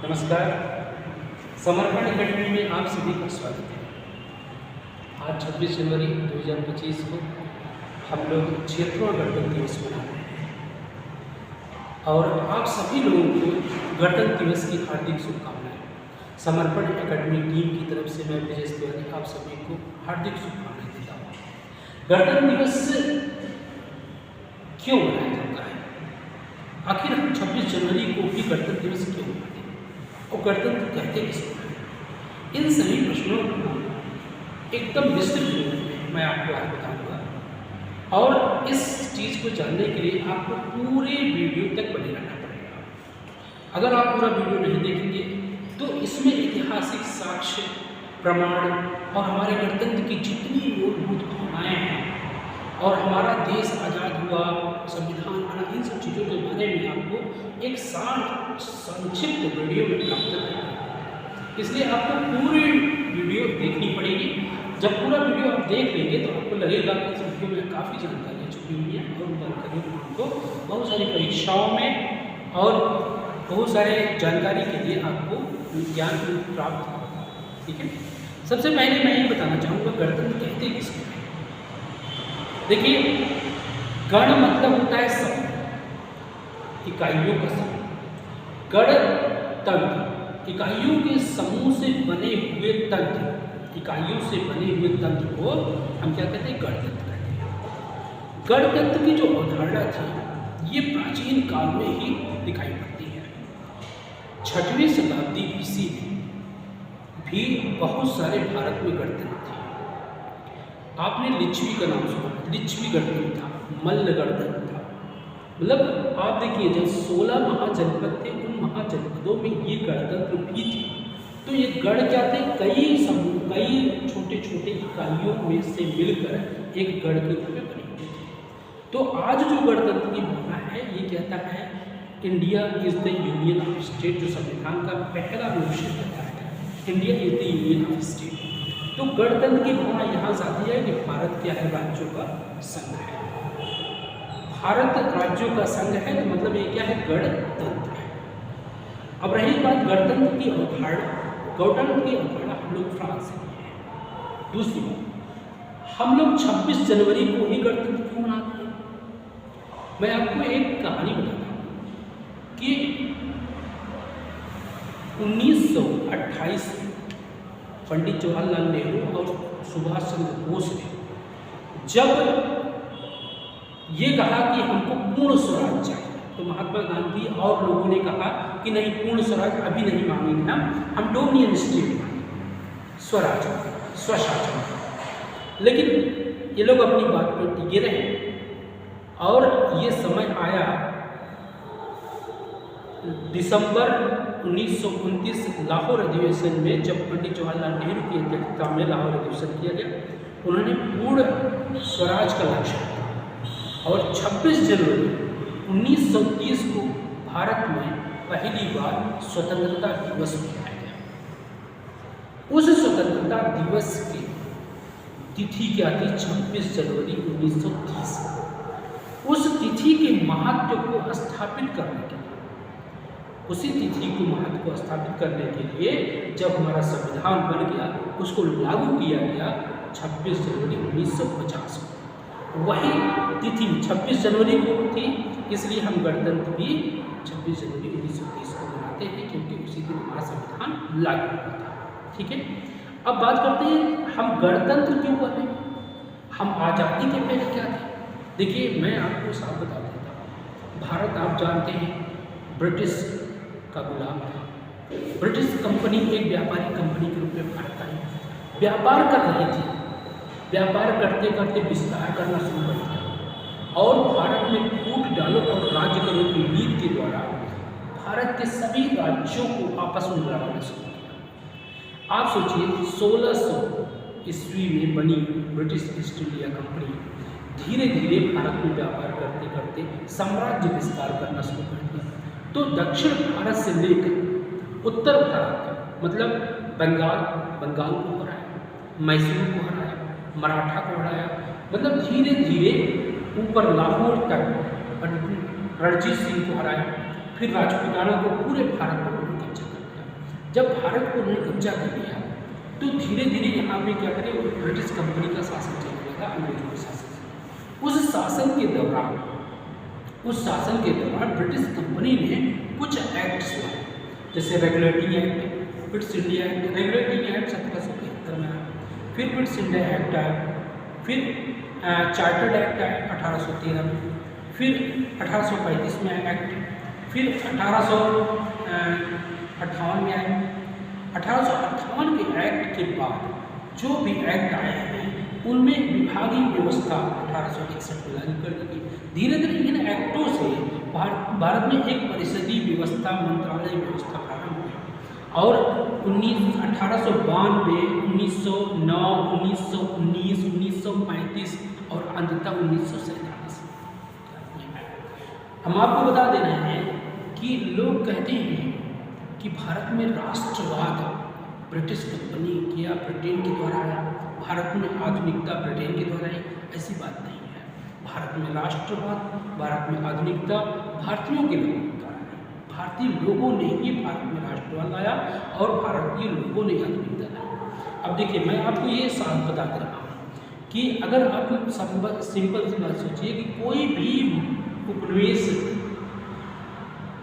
नमस्कार। समर्पण एकेडमी में आप सभी का स्वागत है। आज 26 जनवरी 2025 को हम लोग 76वां गणतंत्र दिवस मना रहे हैं और आप सभी लोगों को गणतंत्र दिवस की हार्दिक शुभकामनाएं। समर्पण एकेडमी टीम की तरफ से मैं विजय तिवारी आप सभी को हार्दिक शुभकामनाएं देता हूँ। गणतंत्र दिवस क्यों मनाया जाता है? आखिर हम 26 जनवरी को भी गणतंत्र दिवस क्यों मनाते हैं और गणतंत्र कहते किसको हैं? इन सभी प्रश्नों को एकदम विस्तृत रूप में मैं आपको आज बताऊंगा और इस चीज़ को जानने के लिए आपको पूरे वीडियो तक बने रहना पड़ेगा। अगर आप पूरा वीडियो नहीं देखेंगे तो इसमें ऐतिहासिक साक्ष्य, प्रमाण और हमारे गणतंत्र की जितनी मूलभूत भावनाएँ हैं और हमारा देश आज़ाद हुआ, संविधान बना, इन सब चीज़ों के बारे में आपको एक संक्षिप्त वीडियो में प्राप्त करेंगे। इसलिए आपको पूरी वीडियो देखनी पड़ेगी। जब पूरा वीडियो आप देख लेंगे तो आपको लगेगा कि इस वीडियो में काफ़ी जानकारियाँ छुपी हुई हैं और उन जानकारियों को बहुत सारी परीक्षाओं में और बहुत सारे जानकारी के लिए आपको ज्ञान प्राप्त होगा। ठीक है, सबसे पहले मैं ये बताना चाहूँगा गणतंत्र कहते किसको हैं। देखिए, गण मतलब होता है समूह, इकाइयों का समूह। गणतंत्र इकाइयों के समूह से बने हुए तंत्र, इकाइयों से बने हुए तंत्र को हम क्या कहते हैं? गणतंत्र कहते हैं। गणतंत्र की जो अवधारणा थी ये प्राचीन काल में ही दिखाई पड़ती है। 6वीं शताब्दी BC में भी बहुत सारे भारत में गणतंत्र थे। आपने लिच्छवी का नाम सुना, लिच्छवी गणतंत्र था, मल्ल गणतंत्र था। मतलब आप देखिए, जब 16 महाजनपद थे उन महाजनपदों में ये गणतंत्र भी थे। तो ये गण क्या थे? कई समूह, कई छोटे छोटे इकाइयों में से मिलकर एक गण के रूप में बने हुए थे। तो आज जो गणतंत्र की भावना है ये कहता है India is the union of state, जो संविधान का पहला अनुच्छेद कहता है India is the union of state. तो गणतंत्र की भावना यहाँ से आती है कि भारत क्या है? राज्यों का संघ है। भारत राज्यों का संघ है तो मतलब ये क्या है? गणतंत्र है। अब रही बात गणतंत्र की अवधारणा, गणतंत्र की अवधारणा हम लोग फ्रांस से लिए हैं। दूसरी बात, हम लोग 26 जनवरी को ही गणतंत्र क्यों मनाते हैं? मैं आपको एक कहानी बताता हूँ कि 1928 में पंडित जवाहरलाल नेहरू और सुभाष चंद्र बोस ने जब ये कहा कि हमको पूर्ण स्वराज चाहिए, तो महात्मा गांधी और लोगों ने कहा कि नहीं, पूर्ण स्वराज अभी नहीं मांगेंगे हम डोमिनियन स्टेट मांगेंगे, स्वराज, स्वशासन। लेकिन ये लोग अपनी बात पर टिके रहे और ये समय आया दिसंबर 1929 लाहौर अधिवेशन में, जब पंडित जवाहरलाल नेहरू की अध्यक्षता में लाहौर अधिवेशन किया गया। उन्होंने पूर्ण स्वराज का लक्ष्य रखा और 26 जनवरी 1930 को भारत में पहली बार स्वतंत्रता दिवस मनाया गया। उस स्वतंत्रता दिवस की तिथि क्या थी? 26 जनवरी 1930। उस तिथि के महत्व को स्थापित करने के लिए, उसी तिथि को महत्व को स्थापित करने के लिए जब हमारा संविधान बन गया, उसको लागू किया गया 26 जनवरी 1950 को। वही तिथि 26 जनवरी को थी, इसलिए हम गणतंत्र भी 26 जनवरी 1930 को मनाते हैं, क्योंकि उसी दिन हमारा संविधान लागू हुआ था। ठीक है, अब बात करते हैं हम गणतंत्र क्यों बने, हम आज़ादी के पहले क्या थे। देखिए, मैं आपको साफ बता देता हूँ, भारत आप जानते हैं ब्रिटिश का गुलाम था। ब्रिटिश कंपनी एक व्यापारिक कंपनी के रूप में भारत आई, व्यापार कर रही थी। व्यापार करते करते विस्तार करना शुरू कर दिया और भारत में फूट डालो और राज्य करो की नीति के द्वारा भारत के सभी राज्यों को आपस में लड़ाना शुरू किया। आप सोचिए, 1600 ईस्वी में बनी ब्रिटिश ईस्ट इंडिया कंपनी धीरे धीरे भारत में व्यापार करते करते साम्राज्य विस्तार करना शुरू कर दिया। तो दक्षिण भारत से लेकर उत्तर भारत, मतलब बंगाल को हराया, मैसूर को हराया, मराठा को हराया, मतलब धीरे धीरे ऊपर लाहौर तक रणजीत सिंह को हराया, फिर राजपूताना को पूरे भारत पर कब्जा कर लिया। जब भारत को उन्होंने कब्जा कर लिया तो धीरे धीरे यहाँ पे क्या करें, ब्रिटिश कंपनी का शासन चलने लगा, अंग्रेजों के शासन। उस शासन के दौरान ब्रिटिश कंपनी ने कुछ एक्ट्स लाए, जैसे regulating act, British India act. Regulating act 1773 में आया, फिर ब्रिटिश इंडिया एक्ट आया, फिर चार्टर्ड एक्ट आया 1813 में, फिर 1835 में आया एक्ट, फिर 1858 में आया। 1858 के एक्ट के बाद जो भी एक्ट आए हैं उनमें विभागीय व्यवस्था 1861 में लागू कर दी गई। धीरे धीरे इन एक्टों से भारत में एक परिषदीय व्यवस्था, मंत्रालय व्यवस्था प्रारंभ हुई और 1892, 1909, 1919, 1935 और अंततः 1947। हम आपको बता दे रहे हैं कि लोग कहते हैं कि भारत में राष्ट्रवाद ब्रिटिश कंपनी या ब्रिटेन के द्वारा आया, भारत में आधुनिकता ब्रिटेन के द्वारा आई। ऐसी बात नहीं है। भारत में राष्ट्रवाद, भारत में आधुनिकता भारतीयों के लोगों के द्वारा आई। भारतीय लोगों ने ही भारत में राष्ट्रवाद लाया और भारतीय लोगों ने आधुनिकता लाई। अब देखिए, मैं आपको ये साफ बता दे रहा हूँ कि अगर आप सिंपल सी बात सोचिए कि कोई भी उपनिवेश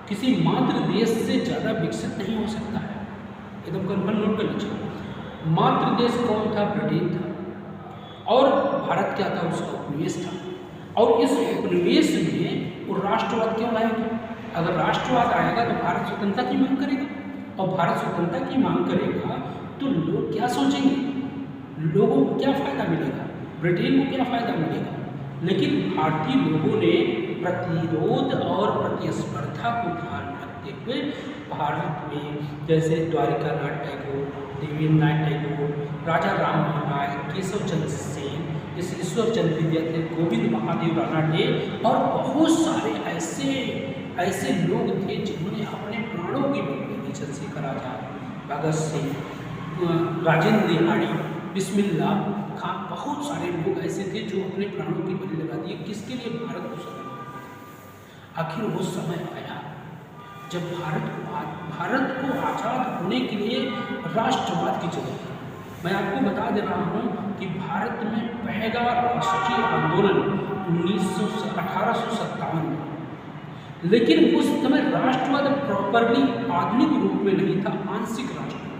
किसी मात्र देश से ज़्यादा विकसित नहीं हो सकता है। एकदम कन्फर्म नोट कर लीजिए। मात्र देश कौन था? ब्रिटेन था और भारत क्या था? उसका उपनिवेश था। और इस उपनिवेश में वो राष्ट्रवाद क्यों आएगा? अगर राष्ट्रवाद आएगा तो भारत स्वतंत्रता की मांग करेगा और भारत स्वतंत्रता की मांग करेगा तो लोग क्या सोचेंगे? लोगों को क्या फ़ायदा मिलेगा? ब्रिटेन को क्या फ़ायदा मिलेगा? लेकिन भारतीय लोगों ने प्रतिरोध और प्रतिस्पर्धा को ध्यान रखते हुए भारत में जैसे द्वारिका नाथ टैगोर, देवेंद्रनाथ टैगोर, राजा राम मोहन राय, केशव चंद्र सेन, जैसे ईश्वर चंद्र विद्यार्थी, गोविंद महादेव रानडे और बहुत सारे ऐसे लोग थे जिन्होंने अपने प्राणों की बलि दी। चंद्रशेखर आजाद, भगत सिंह, राजेंद्र तिवारी, बिस्मिल्लाह खां, बहुत सारे लोग ऐसे थे जो अपने प्राणों की बलि लगा दिए। किसके लिए? भारत को स्वतंत्र। आखिर वो समय आया जब भारत को आज़ाद होने के लिए राष्ट्रवाद की जरूरत है। मैं आपको बता दे रहा हूँ कि भारत में पहला राष्ट्रीय आंदोलन 1857 में, लेकिन उस समय राष्ट्रवाद प्रॉपरली आधुनिक रूप में नहीं था, आंशिक राष्ट्रवाद।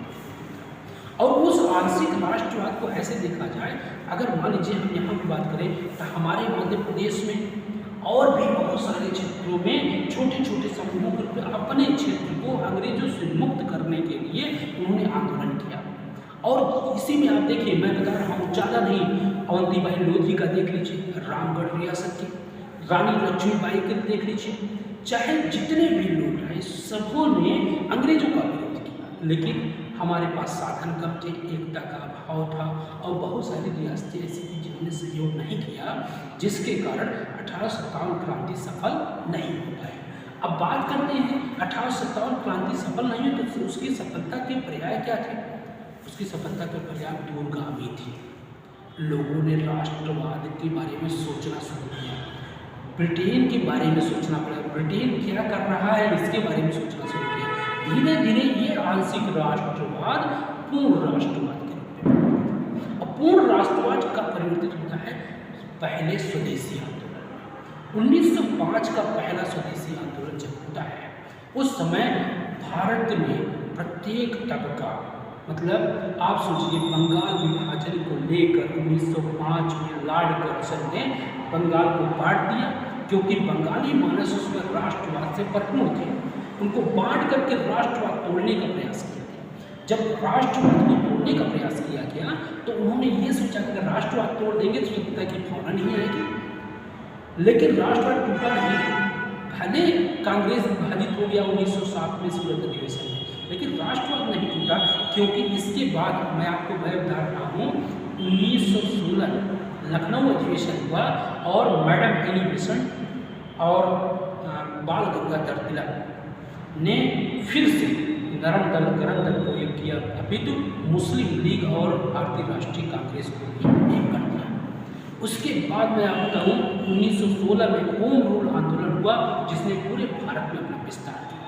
और उस आंशिक राष्ट्रवाद को ऐसे देखा जाए, अगर मान लीजिए हम यहाँ की बात करें तो हमारे मध्य प्रदेश में और भी बहुत सारे क्षेत्रों में छोटे छोटे समूहों पर अपने क्षेत्र को अंग्रेजों से मुक्त करने के लिए उन्होंने आंदोलन किया। और इसी में आप देखिए, मैं बता रहा हूँ ज़्यादा नहीं, अवंतीबाई लोधी का देख लीजिए, रामगढ़ रियासत की रानी लक्ष्मीबाई का देख लीजिए, चाहे जितने भी लोग हैं सबों ने अंग्रेजों का विरोध किया। लेकिन हमारे पास साधन कम थे, एकता का अभाव था और बहुत सारी रियासतें ऐसी थी जिन्होंने सहयोग नहीं किया, जिसके कारण 1857 क्रांति सफल नहीं हो पाई। अब बात करते हैं 1857 क्रांति सफल नहीं हुई तो उसकी सफलता के पर्याय क्या थे? उसकी सफलता के पर्याय दूरगामी थी। लोगों ने राष्ट्रवाद के बारे में सोचना शुरू किया, ब्रिटेन के बारे में सोचना पड़ा, ब्रिटेन क्या कर रहा है इसके बारे में सोचना शुरू किया। धीरे धीरे ये आंशिक राष्ट्रवाद पूर्ण राष्ट्रवाद के रूप में, और पूर्ण राष्ट्रवाद का परिवर्तित होता है पहले स्वदेशी आंदोलन। 1905 का पहला स्वदेशी आंदोलन जब होता है उस समय भारत में प्रत्येक तबका, मतलब आप सोचिए बंगाल विभाजन को लेकर 1905 में लॉर्ड कर्जन ने बंगाल को बांट दिया, क्योंकि बंगाली मानस उसमें राष्ट्रवाद से भरपूर थे। उनको बांट करके राष्ट्रवाद तोड़ने का प्रयास किया गया। जब राष्ट्रवाद को तोड़ने का प्रयास किया गया तो उन्होंने ये सोचा कि अगर राष्ट्रवाद तोड़ देंगे तो स्वतंत्रता की भावना नहीं आएगी। लेकिन राष्ट्रवाद टूटा नहीं, भले कांग्रेस विभाजित हो गया 1907 में सूरत अधिवेशन में, लेकिन राष्ट्रवाद नहीं टूटा, क्योंकि इसके बाद मैं आपको मैं बता रहा हूँ 1916 लखनऊ अधिवेशन हुआ और मैडम एनी बेसेंट और बाल गंगाधर तिलक ने फिर से नरम दल गरम दल को एक किया, अपितु मुस्लिम लीग और भारतीय राष्ट्रीय कांग्रेस को एक कर दिया। उसके बाद मैं आपको कहूँ 1916 में होम रूल आंदोलन हुआ जिसने पूरे भारत में अपना विस्तार किया।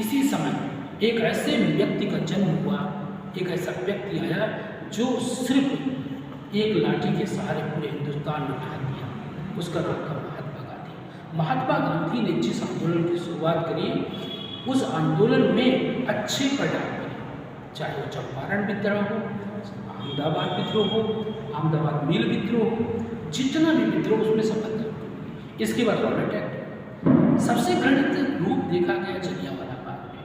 इसी समय एक ऐसे व्यक्ति का जन्म हुआ, एक ऐसा व्यक्ति आया जो सिर्फ एक लाठी के सहारे पूरे हिंदुस्तान में ढाल दिया। उसका नाम था महात्मा गांधी। महात्मा गांधी ने जिस आंदोलन की शुरुआत करी, उस आंदोलन में अच्छे परिणाम मिले, चाहे वो चंपारण विद्रोह हो, अहमदाबाद विद्रोह हो, अहमदाबाद मिल विद्रोह हो, जितना भी विद्रोह उसमें सफलता हुई। इसके बाद रॉलेट एक्ट, सबसे घृणित रूप देखा गया जलियांवाला बाग में।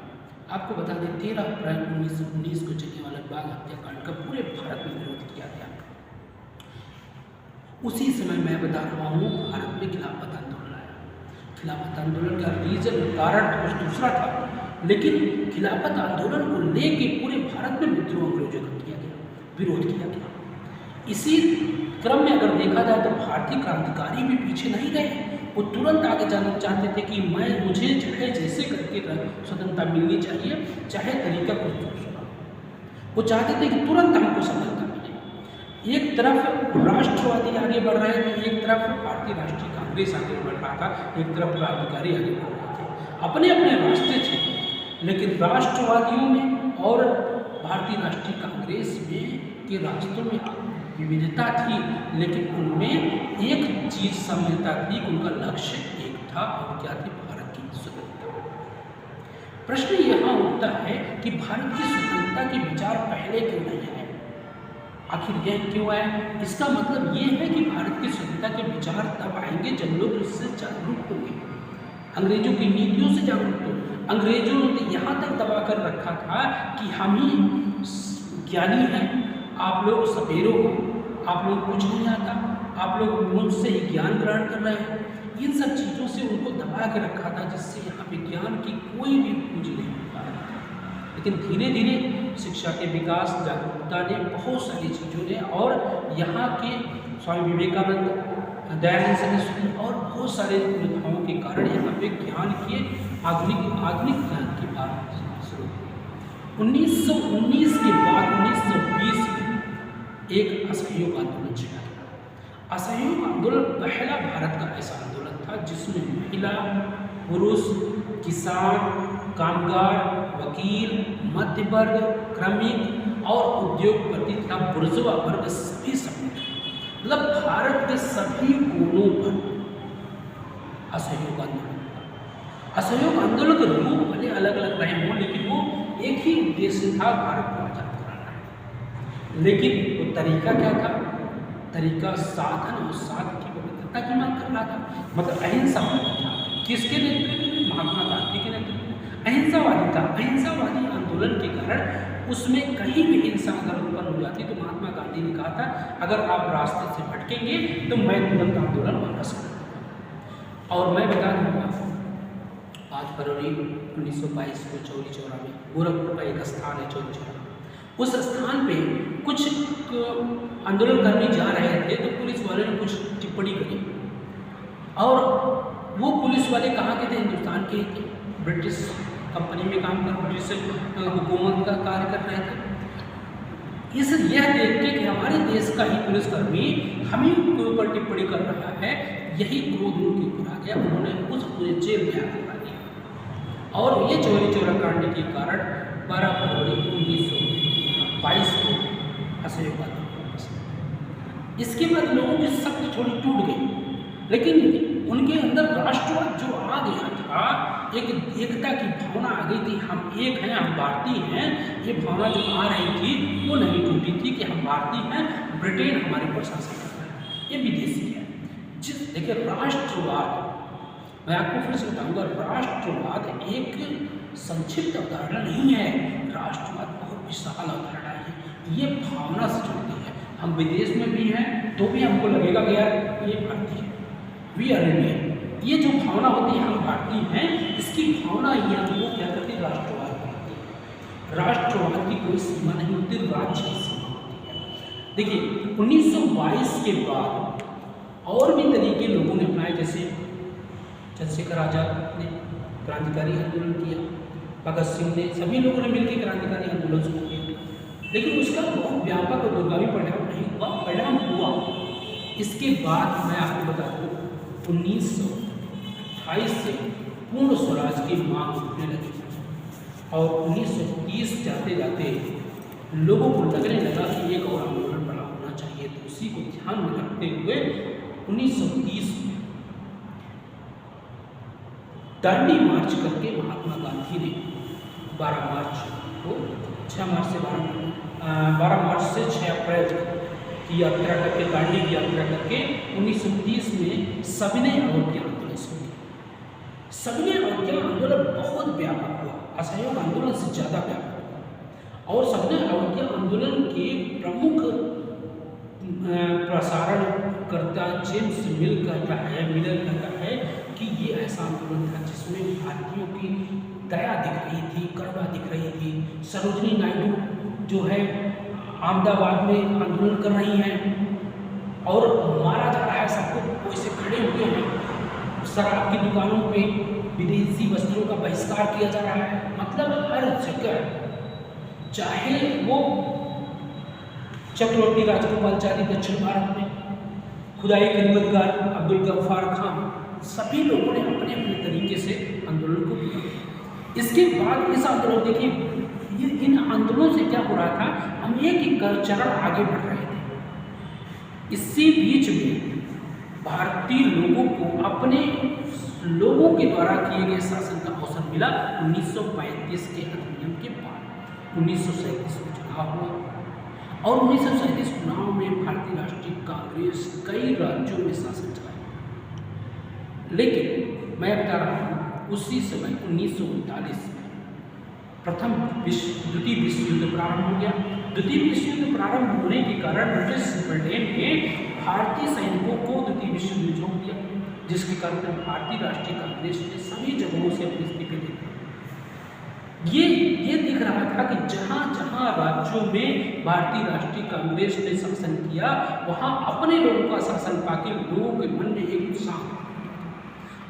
आपको बता दें 13 अप्रैल 1919 को जलियांवाला बाग हत्याकांड का पूरे भारत में विरोध किया गया। उसी समय मैं बता रहा हूँ भारत में खिलाफत आंदोलन आया। खिलाफत आंदोलन का रीजन, कारण कुछ दूसरा था, लेकिन खिलाफत आंदोलन को लेके पूरे भारत में विद्रोह अंग्रेजों का किया गया, विरोध किया गया। इसी क्रम में अगर देखा जाए तो भारतीय क्रांतिकारी भी पीछे नहीं रहे। वो तुरंत आगे जाना चाहते थे कि मुझे चाहे जैसे करके स्वतंत्रता मिलनी चाहिए, चाहे तरीका कुछ दूसरा। वो चाहते थे कि तुरंत हमको सफलता मिले। एक तरफ राष्ट्रवादी आगे बढ़ रहे थे, एक तरफ भारतीय राष्ट्रीय कांग्रेस आगे बढ़ रहा था, एक तरफ क्रांतिकारी आगे बढ़ रहे थे। अपने अपने रास्ते थे, लेकिन राष्ट्रवादियों में और भारतीय राष्ट्रीय कांग्रेस में के रास्तों में विविधता थी, लेकिन उनमें एक चीज सम्मिलता थी कि उनका लक्ष्य एक था, और क्या थी? भारत की स्वतंत्रता। प्रश्न यहाँ उठता है कि भारत की स्वतंत्रता के विचार पहले क्यों नहीं आए? आखिर यह क्यों आया? इसका मतलब ये है कि भारत की स्वतंत्रता के विचार तब आएंगे जब लोग इससे जागरूक होंगे, अंग्रेजों की नीतियों से जागरूक होंगे। अंग्रेजों ने यहाँ तक दबा कर रखा था कि हम ही ज्ञानी हैं, आप लोग सपेरों हो, आप लोग कुछ नहीं आता, आप लोग मुझसे ही ज्ञान ग्रहण कर रहे हैं। इन सब चीज़ों से उनको दबा के रखा था, जिससे यहाँ विज्ञान की कोई भी पूंजी नहीं हो पा रहा था। लेकिन धीरे धीरे शिक्षा के विकास, जागरूकता ने, बहुत सारी चीज़ों ने, और यहाँ के स्वामी विवेकानंद, दयानंद सरस्वती और बहुत सारे नेताओं के कारण यहाँ पे ज्ञान के आधुनिक ज्ञान की बात शुरू हुई। 1919 के बाद 1920 में एक असहयोग आंदोलन छिड़ा गया। असहयोग आंदोलन पहला भारत का ऐसा आंदोलन था जिसमें महिला, पुरुष, किसान, कामगार, वकील, मध्य वर्ग, क्रमिक और उद्योगपति तथा बुर्जुआ वर्ग सभी सम्मिलित, मतलब भारत के सभी कोनों पर असहयोग आंदोलन। असहयोग आंदोलन के रूप भले अलग अलग रहे हों, लेकिन वो एक ही उद्देश्य था, भारत को आजाद कराना। लेकिन वो तरीका क्या था? तरीका साधन और साधन की पवित्रता की मांग कर रहा था, मतलब अहिंसा था। किसके नेतृत्व में? महात्मा गांधी के नेतृत्व में अहिंसावादी था। अहिंसावादी आंदोलन के कारण उसमें कहीं भी हिंसा अगर उत्पन्न हो जाती तो महात्मा गांधी ने कहा था, अगर आप रास्ते से भटकेंगे तो मैं तुरंत आंदोलन वापस कर दूँगा। और मैं बता दूँगा 5 फरवरी 1922 को चौरी चौरा में गोरखपुर का एक स्थान है चौरी चौरा, उस स्थान पे कुछ आंदोलनकर्मी जा रहे थे तो पुलिस वाले ने कुछ टिप्पणी करी, और वो पुलिस वाले कहाँ के थे? हिंदुस्तान के थे, ब्रिटिश कंपनी में काम कर, ब्रिटिश हुकूमत का कार्य कर रहे थे। यह देख के कि हमारे देश का ही पुलिसकर्मी हम ही के ऊपर टिप्पणी कर रहा है, यही क्रोध उनके ऊपर आ गया। उन्होंने उस पूरे जेल में आग लगा दिया, और ये चौरी चौरा कांड के कारण 12 फरवरी 1922 को असहयोग आंदोलन। इसके बाद लोगों की शक्ति थोड़ी टूट गई, लेकिन उनके अंदर राष्ट्रवाद जो आ गया था, एक एकता की भावना आ गई थी, हम एक हैं, हम भारतीय हैं। ये भावना जो आ रही थी वो नहीं टूटी थी कि हम भारतीय हैं, ब्रिटेन हमारे पर शासन कर रहा है, ये विदेशी है। देखिए राष्ट्रवाद, मैं आपको फिर से बताऊंगा, राष्ट्रवाद एक संक्षिप्त अवधारणा नहीं है, राष्ट्रवाद बहुत विशाल अवधारणा है। ये भावना से जुड़ती है। हम विदेश में भी हैं तो भी हमको लगेगा कि यार ये भारतीय है, वी आर इंडियन। ये जो भावना होती है हम भारतीय हैं, इसकी भावना ये हमको क्या करती है? राष्ट्रवाद बनाती है। राष्ट्रवाद की कोई सीमा नहीं होती, राज्य की सीमा होती है। देखिए 1922 के बाद और भी तरीके लोगों ने अपनाए, जैसे चंद्रशेखर आजाद ने क्रांतिकारी आंदोलन किया, भगत सिंह ने, सभी लोगों ने मिलकर क्रांतिकारी आंदोलन शुरू किया, लेकिन उसका बहुत व्यापक और दूरगामी परिणाम नहीं हुआ। परिणाम हुआ इसके बाद मैं आपको बता दूँ 1928 से पूर्ण स्वराज की मांग उठने लगी। और 1930 जाते जाते लोगों को लगने लगा कि एक और आंदोलन बड़ा होना चाहिए। तो उसी को ध्यान में रखते हुए 1930 में दांडी मार्च करके महात्मा गांधी ने 12 मार्च को 12 मार्च से 6 अप्रैल की यात्रा करके, दांडी की यात्रा करके 1930 में सविनय अवज्ञा आंदोलन शुरू किया। सविनय अवज्ञा आंदोलन बहुत व्यापक हुआ, असहयोग आंदोलन से ज़्यादा व्यापक हुआ। और सविनय अवज्ञा आंदोलन के प्रमुख प्रसारणकर्ता जेम्स मिलर कहता है कि ये ऐसा आंदोलन था जिसमें भारतीयों की दया दिख रही थी, करुणा दिख रही थी। सरोजनी नायडू जो है अहमदाबाद में आंदोलन कर रही हैं और मारा जा रहा है, सबको वैसे खड़े हुए हैं। शराब की दुकानों पे विदेशी वस्त्रों का बहिष्कार किया जा रहा है। मतलब हर जगह, चाहे वो चक्रवर्ती राजगोपालचारी दक्षिण भारत में, खुदाई खिदमतगार अब्दुल गफ्फार खान, सभी लोगों ने अपने अपने तरीके से आंदोलन को किया। इसके बाद इस आंदोलन, देखिए इन आंदोलनों से क्या हो रहा था, हम एक चरण आगे बढ़ रहे थे। इसी बीच में भारतीय लोगों को अपने लोगों के द्वारा किए गए शासन का अवसर मिला। 1935 के अधिनियम के बाद 1937 में चुनाव हुआ और 1937 चुनाव में भारतीय राष्ट्रीय कांग्रेस कई राज्यों में शासन चलाया। लेकिन मैं बता रहा हूँ, उसी समय 1939 में द्वितीय विश्व युद्ध प्रारंभ हो गया। द्वितीय विश्व युद्ध प्रारंभ होने के कारण ब्रिटिश ब्रिटेन ने भारतीय सैनिकों को द्वितीय विश्व युद्ध में झोंक दिया, जिसके कारण भारतीय राष्ट्रीय कांग्रेस ने सभी जगहों से अपने इस्तीफे दे दिए। ये दिख रहा था कि जहाँ जहाँ राज्यों में भारतीय राष्ट्रीय कांग्रेस ने शासन किया, वहाँ अपने लोगों का शासन पाके लोगों के मन में एक उत्साह,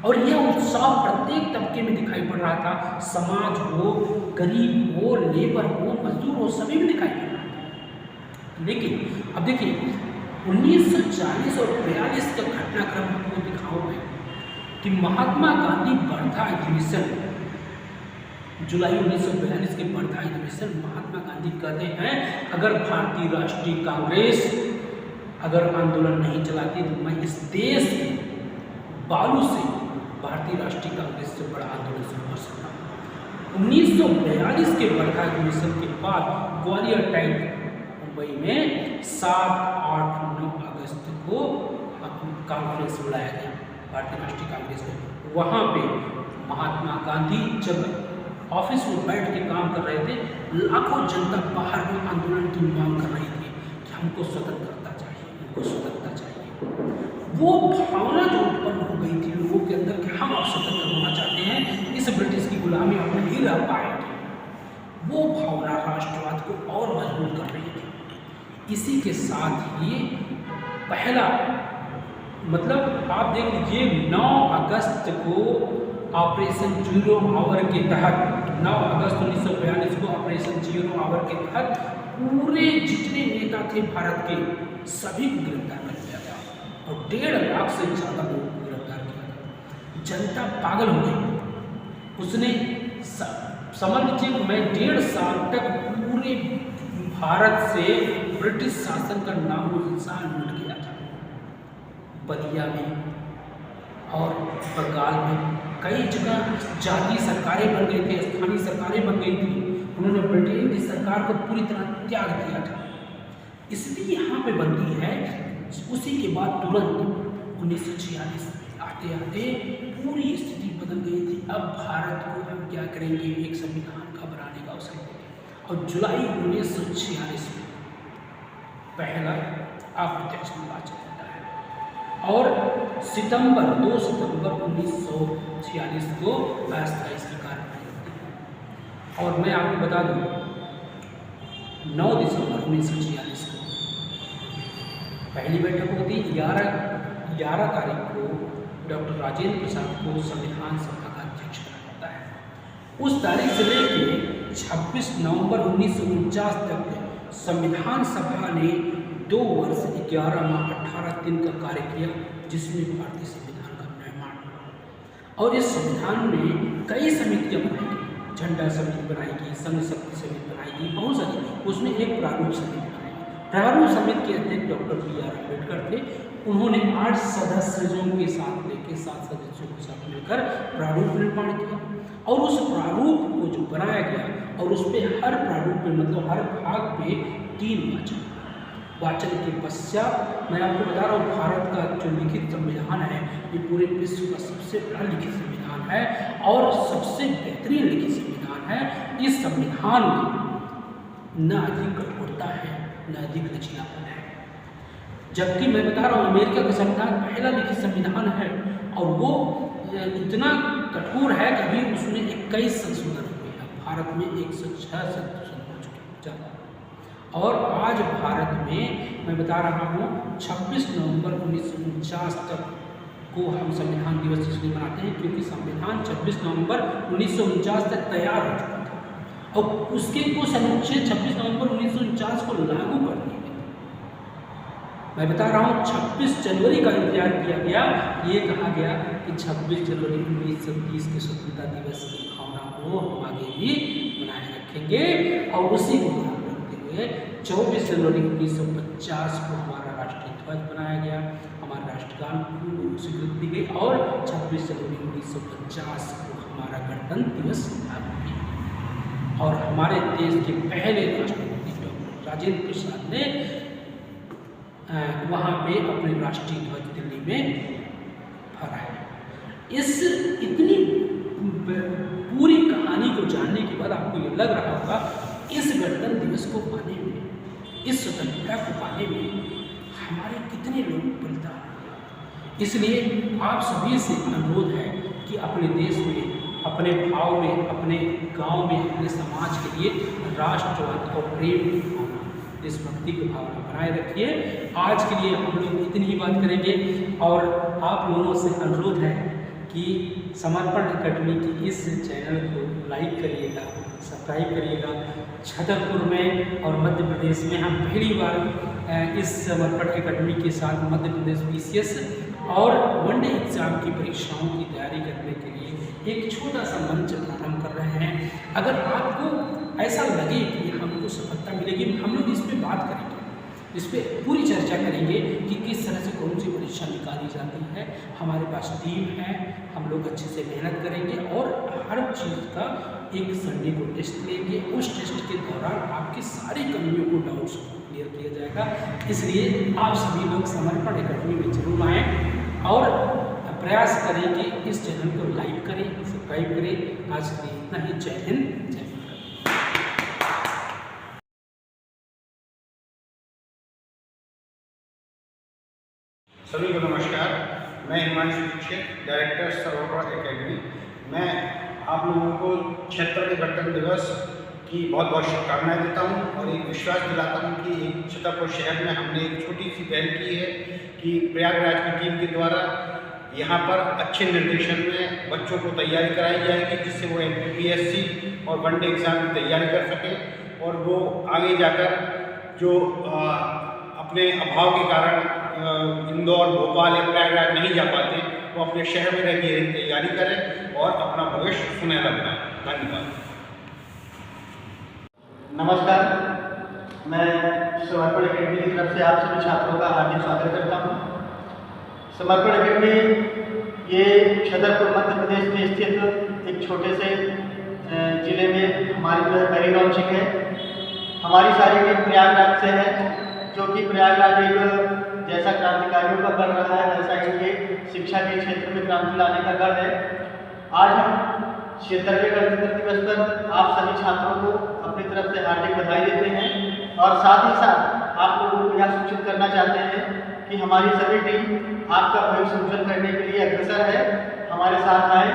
और यह उत्साह प्रत्येक तबके में दिखाई पड़ रहा था। समाज हो, गरीब हो, लेबर हो, मजदूर हो, सभी में दिखाई पड़ रहा था। लेकिन अब देखिए 1940 और 42 का घटनाक्रम आपको दिखाऊं मैं कि महात्मा गांधी वर्धा अधिवेशन, जुलाई 1942 के वर्धा अधिवेशन, महात्मा गांधी कहते हैं अगर भारतीय राष्ट्रीय कांग्रेस अगर आंदोलन नहीं चलाती तो मैं इस देश बालू से भारतीय राष्ट्रीय कांग्रेस से बड़ा आंदोलन शुरू कर सकता हूँ। 1942 के वर्धा अधिवेशन के बाद ग्वालियर टाइप मुंबई में 7, 8, 9 अगस्त को कॉन्फ्रेंस बुलाया गया भारतीय राष्ट्रीय कांग्रेस में। वहाँ पे महात्मा गांधी जब ऑफिस में बैठ के काम कर रहे थे, लाखों जनता बाहर में आंदोलन की मांग कर रही थी कि हमको स्वतंत्रता चाहिए, हमको स्वतंत्रता चाहिए। वो भावना जो उत्पन्न हो गई थी लोगों के अंदर कि हम अब स्वतंत्र होना चाहते हैं, इस ब्रिटिश की गुलामी अब नहीं रह पाएंगे, वो भावना राष्ट्रवाद को और मजबूत कर रही थी। इसी के साथ ही पहला, मतलब आप देख लीजिए 9 अगस्त को ऑपरेशन जीरो आवर के तहत, 9 अगस्त 1942 को ऑपरेशन जीरो आवर के तहत पूरे जितने नेता थे भारत के सभी को गिरफ्तार कर लिया गया और 1.5 लाख से ज़्यादा लोगों को गिरफ्तार किया गया। जनता पागल हो गई। उसने समझ लीजिए मैं 1.5 साल तक पूरे भारत से ब्रिटिश शासन का नाम निशान मिट गया था। बलिया में और बंगाल में कई जगह जातीय सरकारें बन गई थी, स्थानीय सरकारें बन गई थी। उन्होंने ब्रिटेन की सरकार को पूरी तरह त्याग दिया था। इसलिए यहाँ पे बनती है। उसी के बाद तुरंत 1946 में आते आते पूरी स्थिति बदल गई थी। अब भारत को हम क्या करेंगे, एक संविधान का बनाने का अवसर देंगे। और जुलाई 1946 में पहला अप्रत्यक्ष निर्वाचन होता है और 2 सितंबर 1946 को अस्थायी सरकार बनाई जाती है। और मैं आपको बता दूं 9 दिसंबर 1946 को पहली बैठक होती है। 11 तारीख को डॉक्टर राजेंद्र प्रसाद को संविधान सभा का अध्यक्ष बनाया जाता है। उस तारीख से लेकर 26 नवंबर 1949 तक संविधान सभा ने 2 वर्ष 11 माह 18 दिन का कार्य किया, जिसमें भारतीय संविधान का निर्माण हुआ। और इस संविधान में कई समितियां बनाई गई, झंडा समिति बनाएगी, संघ शक्ति समिति बनाएगी, बहुत सारी, उसमें एक प्रारूप समिति बनाएगी। प्रारूप समिति के अध्यक्ष डॉक्टर बी.आर. अम्बेडकर थे। उन्होंने 8 सदस्यों के साथ लेके 7 सदस्यों के साथ मिलकर प्रारूप निर्माण किया और उस प्रारूप को जो बनाया गया और उस पर हर प्रारूप में मतलब हर भाग पे 3 वाचन के पश्चात मैं आपको बता रहा हूँ, भारत का जो लिखित संविधान है ये पूरे विश्व का सबसे बड़ा लिखित संविधान है और सबसे बेहतरीन लिखित संविधान है। इस संविधान में न अधिक कठोरता है न अधिक लचीलापन है, जबकि मैं बता रहा हूँ अमेरिका का संविधान पहला लिखित संविधान है और वो इतना कठोर है कि अभी उसमें 21 संशोधन हुए हैं। भारत में 106 संशोधन हो चुके हैं। और आज भारत में मैं बता रहा हूँ 26 नवंबर 1949 तक को हम संविधान दिवस इसलिए मनाते हैं क्योंकि संविधान 26 नवंबर 1949 तक तैयार हो चुका था और उसके कुछ अनुच्छेद 26 नवंबर 1949 को लागू कर दिए गए। मैं बता रहा हूँ 26 जनवरी का इंतजार किया गया, ये कहा गया कि 26 जनवरी 1930 के स्वतंत्रता दिवस की भावना को हम आगे भी बनाए रखेंगे और उसी को 24 जनवरी 1950 को हमारा राष्ट्रीय ध्वज बनाया गया, हमारा राष्ट्रगान को स्वीकृति दी गई और 26 जनवरी 1950 को हमारा गणतंत्र दिवस लागू किया और हमारे देश के पहले राष्ट्रपति डॉक्टर राजेंद्र प्रसाद ने वहाँ पे अपने राष्ट्रीय ध्वज दिल्ली में फहराया। इस इतनी पूरी कहानी को जानने के बाद आपको ये लग रहा होगा इस गणतंत्र दिवस को पाने में, इस स्वतंत्रता को पाने में हमारे कितने लोग बलिदान दिए। इसलिए आप सभी से अनुरोध है कि अपने देश में, अपने भाव में, अपने गांव में, अपने समाज के लिए राष्ट्रवाद और प्रेम की भावना, देशभक्ति की भावना बनाए रखिए। आज के लिए हम लोग इतनी ही बात करेंगे और आप लोगों से अनुरोध है कि समर्पण अकेडमी की इस चैनल को लाइक करिएगा, सब्सक्राइब करिएगा। छतरपुर में और मध्य प्रदेश में हम पहली बार इस समर्पण अकेडमी के साथ मध्य प्रदेश BCS और वनडे एग्जाम की परीक्षाओं की तैयारी करने के लिए एक छोटा सा मंच प्रारंभ कर रहे हैं। अगर आपको ऐसा लगे कि हमको सफलता मिलेगी, हम लोग इस पर बात करेंगे, इस पर पूरी चर्चा करेंगे कि किस तरह से कौन सी परीक्षा निकाली जाती है। हमारे पास टीम है, हम लोग अच्छे से मेहनत करेंगे और हर चीज़ का एक संडे को टेस्ट लेंगे। उस टेस्ट के दौरान आपकी सारी कमियों को, डाउट्स को क्लियर किया जाएगा। इसलिए आप सभी लोग समर्पण अकेडमी में जरूर आएँ और प्रयास करें कि इस चैनल को लाइक करें, सब्सक्राइब करें। आज के लिए इतना ही। जय हिंद, जय भारत। सभी को नमस्कार। मैं हिमांशु दीक्षित, डायरेक्टर समर्पण अकेडमी। मैं आप लोगों को 76वें गणतंत्र दिवस की बहुत बहुत शुभकामनाएं देता हूं और एक विश्वास दिलाता हूं कि एक छतरपुर शहर में हमने एक छोटी सी पहल की है कि प्रयागराज की टीम के द्वारा यहाँ पर अच्छे निर्देशन में बच्चों को तैयारी कराई जाएगी, जिससे वो MPPSC और वनडे एग्ज़ाम की तैयारी कर सकें और वो आगे जाकर जो अपने अभाव के कारण इंदौर, भोपाल या प्रयागराज नहीं जा पाते, वो अपने शहर में रह के तैयारी करें और अपना भविष्य सुनहरा बनाएं। धन्यवाद। नमस्कार, मैं समर्पण अकेडमी की तरफ से आप सभी छात्रों का हार्दिक स्वागत करता हूं। समर्पण अकेडमी ये छतरपुर मध्य प्रदेश में स्थित एक छोटे से जिले में हमारी जो है पहली लॉन्चिंग है। हमारी सारी टीम प्रयागराज से है, जो कि प्रयागराज एक जैसा क्रांतिकारियों का गढ़ रहा है, वैसा ही ये शिक्षा के क्षेत्र में क्रांति लाने का गढ़ है। आज हम 76वें गणतंत्र दिवस पर आप सभी छात्रों को अपनी तरफ से हार्दिक बधाई देते हैं और साथ ही साथ आप लोगों को यह सूचित करना चाहते हैं कि हमारी सभी टीम आपका भविष्य उज्जवल करने के लिए अग्रसर है। हमारे साथ आए,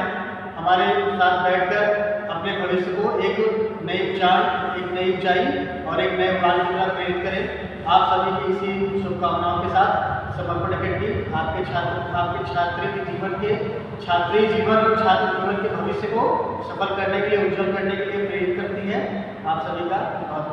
हमारे साथ बैठकर अपने भविष्य को एक नई उचाई, एक नई ऊंचाई और एक नए उड़ान की तरफ प्रेरित करें। आप सभी की इसी शुभकामनाओं के साथ समर्पण अकेडमी आपके छात्रीय जीवन और छात्र जीवन के भविष्य को सफल करने के लिए, उज्जवल करने के लिए प्रेरित करती है। आप सभी का बहुत